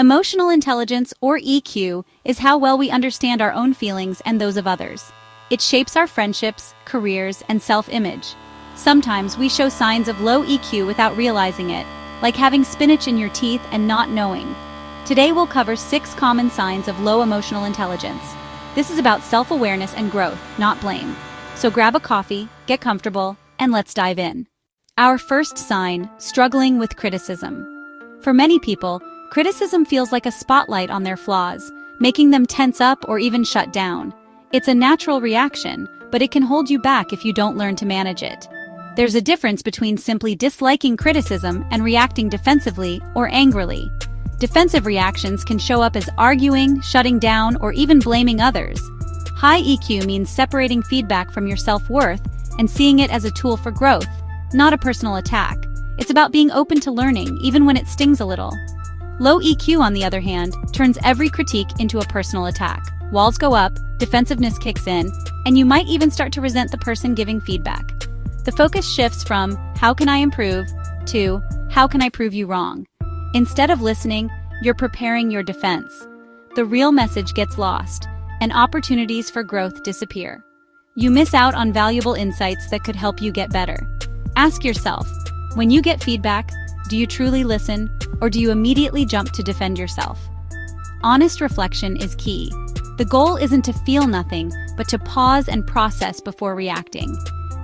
Emotional intelligence, or EQ, is how well we understand our own feelings and those of others. It shapes our friendships, careers, and self-image. Sometimes we show signs of low EQ without realizing it, like having spinach in your teeth and not knowing. Today we'll cover 6 common signs of low emotional intelligence. This is about self-awareness and growth, not blame. So grab a coffee, get comfortable, and let's dive in. Our first sign, struggling with criticism. For many people, criticism feels like a spotlight on their flaws, making them tense up or even shut down. It's a natural reaction, but it can hold you back if you don't learn to manage it. There's a difference between simply disliking criticism and reacting defensively or angrily. Defensive reactions can show up as arguing, shutting down, or even blaming others. High EQ means separating feedback from your self-worth and seeing it as a tool for growth, not a personal attack. It's about being open to learning, even when it stings a little. Low EQ, on the other hand, turns every critique into a personal attack. Walls go up, defensiveness kicks in, and you might even start to resent the person giving feedback. The focus shifts from, how can I improve, to, how can I prove you wrong? Instead of listening, you're preparing your defense. The real message gets lost, and opportunities for growth disappear. You miss out on valuable insights that could help you get better. Ask yourself, when you get feedback, do you truly listen, or do you immediately jump to defend yourself? Honest reflection is key. The goal isn't to feel nothing, but to pause and process before reacting.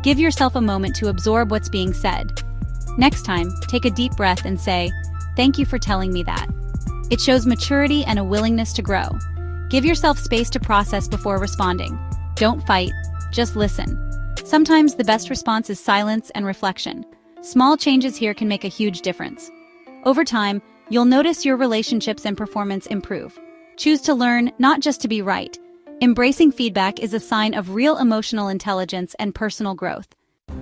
Give yourself a moment to absorb what's being said. Next time, take a deep breath and say, "Thank you for telling me that." It shows maturity and a willingness to grow. Give yourself space to process before responding. Don't fight, just listen. Sometimes the best response is silence and reflection. Small changes here can make a huge difference. Over time, you'll notice your relationships and performance improve. Choose to learn, not just to be right. Embracing feedback is a sign of real emotional intelligence and personal growth.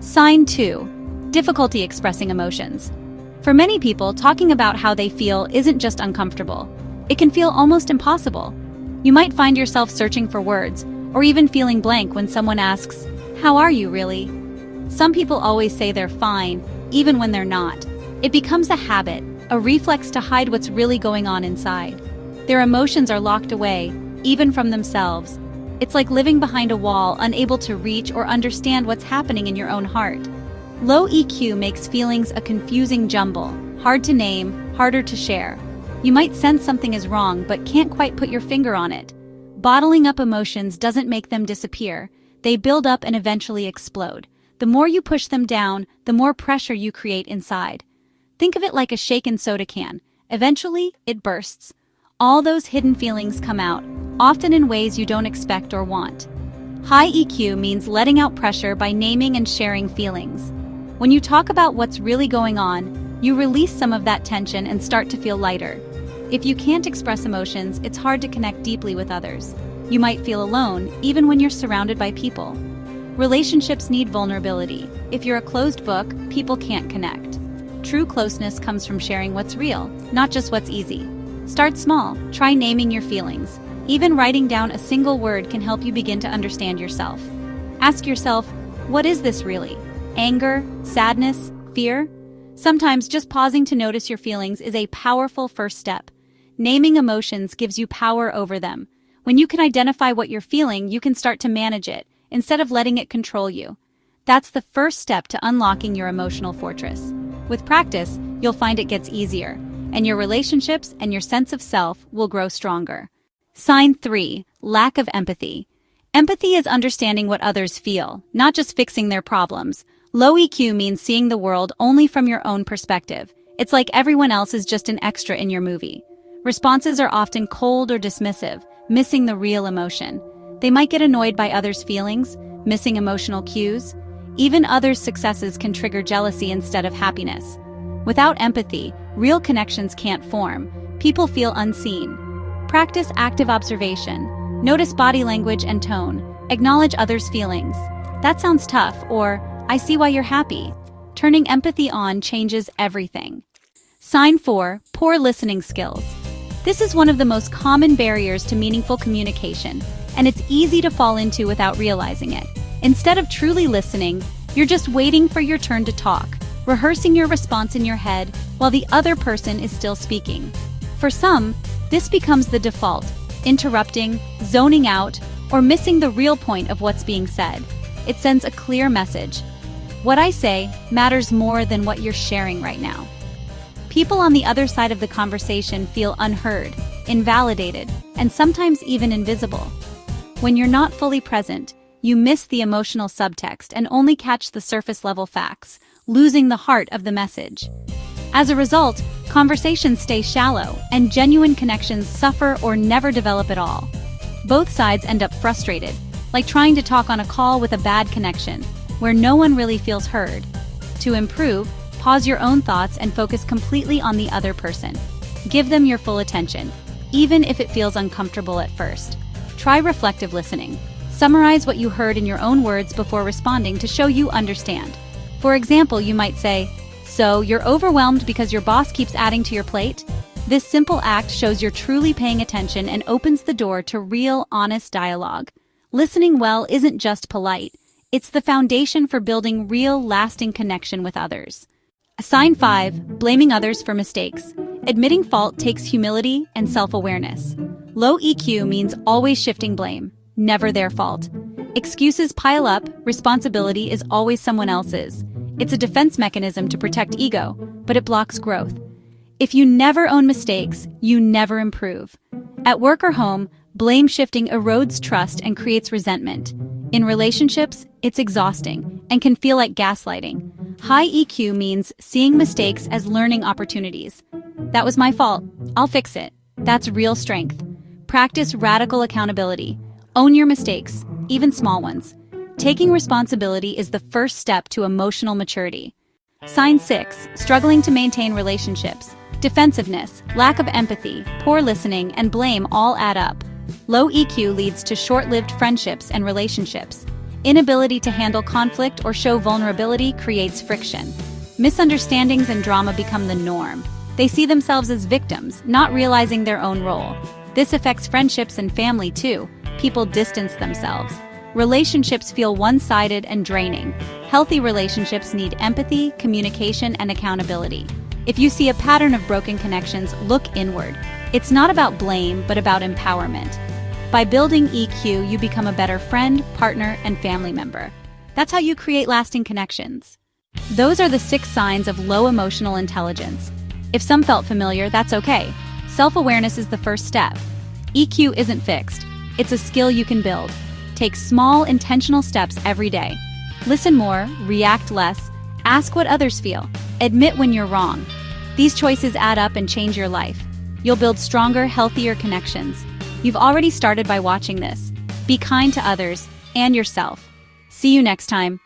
Sign 2. Difficulty expressing emotions. For many people, talking about how they feel isn't just uncomfortable. It can feel almost impossible. You might find yourself searching for words, or even feeling blank when someone asks, "How are you really?" Some people always say they're fine, even when they're not. It becomes a habit, a reflex to hide what's really going on inside. Their emotions are locked away, even from themselves. It's like living behind a wall, unable to reach or understand what's happening in your own heart. Low EQ makes feelings a confusing jumble, hard to name, harder to share. You might sense something is wrong but can't quite put your finger on it. Bottling up emotions doesn't make them disappear. They build up and eventually explode. The more you push them down, the more pressure you create inside. Think of it like a shaken soda can. Eventually, it bursts. All those hidden feelings come out, often in ways you don't expect or want. High EQ means letting out pressure by naming and sharing feelings. When you talk about what's really going on, you release some of that tension and start to feel lighter. If you can't express emotions, it's hard to connect deeply with others. You might feel alone, even when you're surrounded by people. Relationships need vulnerability. If you're a closed book, people can't connect. True closeness comes from sharing what's real, not just what's easy. Start small. Try naming your feelings. Even writing down a single word can help you begin to understand yourself. Ask yourself, what is this really? Anger, sadness, fear? Sometimes just pausing to notice your feelings is a powerful first step. Naming emotions gives you power over them. When you can identify what you're feeling, you can start to manage it, instead of letting it control you. That's the first step to unlocking your emotional fortress. With practice, you'll find it gets easier, and your relationships and your sense of self will grow stronger. Sign 3. Lack of empathy. Empathy is understanding what others feel, not just fixing their problems. Low EQ means seeing the world only from your own perspective. It's like everyone else is just an extra in your movie. Responses are often cold or dismissive, missing the real emotion. They might get annoyed by others' feelings, missing emotional cues. Even others' successes can trigger jealousy instead of happiness. Without empathy, real connections can't form. People feel unseen. Practice active observation. Notice body language and tone. Acknowledge others' feelings. "That sounds tough," or "I see why you're happy." Turning empathy on changes everything. Sign 4. Poor listening skills. This is one of the most common barriers to meaningful communication, and it's easy to fall into without realizing it. Instead of truly listening, you're just waiting for your turn to talk, rehearsing your response in your head while the other person is still speaking. For some, this becomes the default, interrupting, zoning out, or missing the real point of what's being said. It sends a clear message. What I say matters more than what you're sharing right now. People on the other side of the conversation feel unheard, invalidated, and sometimes even invisible. When you're not fully present, you miss the emotional subtext and only catch the surface-level facts, losing the heart of the message. As a result, conversations stay shallow, and genuine connections suffer or never develop at all. Both sides end up frustrated, like trying to talk on a call with a bad connection, where no one really feels heard. To improve, pause your own thoughts and focus completely on the other person. Give them your full attention, even if it feels uncomfortable at first. Try reflective listening. Summarize what you heard in your own words before responding to show you understand. For example, you might say, "So, you're overwhelmed because your boss keeps adding to your plate?" This simple act shows you're truly paying attention and opens the door to real, honest dialogue. Listening well isn't just polite. It's the foundation for building real, lasting connection with others. Sign 5, blaming others for mistakes. Admitting fault takes humility and self-awareness. Low EQ means always shifting blame, never their fault. Excuses pile up, responsibility is always someone else's. It's a defense mechanism to protect ego, but it blocks growth. If you never own mistakes, you never improve. At work or home, blame shifting erodes trust and creates resentment. In relationships, it's exhausting and can feel like gaslighting. High EQ means seeing mistakes as learning opportunities. That was my fault. I'll fix it. That's real strength. Practice radical accountability. Own your mistakes, even small ones. Taking responsibility is the first step to emotional maturity. Sign 6, struggling to maintain relationships. Defensiveness, lack of empathy, poor listening, and blame all add up. Low EQ leads to short-lived friendships and relationships. Inability to handle conflict or show vulnerability creates friction. Misunderstandings and drama become the norm. They see themselves as victims, not realizing their own role. This affects friendships and family too. People distance themselves. Relationships feel one-sided and draining. Healthy relationships need empathy, communication, and accountability. If you see a pattern of broken connections, look inward. It's not about blame, but about empowerment. By building EQ, you become a better friend, partner, and family member. That's how you create lasting connections. Those are the 6 signs of low emotional intelligence. If some felt familiar, that's okay. Self-awareness is the first step. EQ isn't fixed. It's a skill you can build. Take small, intentional steps every day. Listen more, react less, ask what others feel, admit when you're wrong. These choices add up and change your life. You'll build stronger, healthier connections. You've already started by watching this. Be kind to others and yourself. See you next time.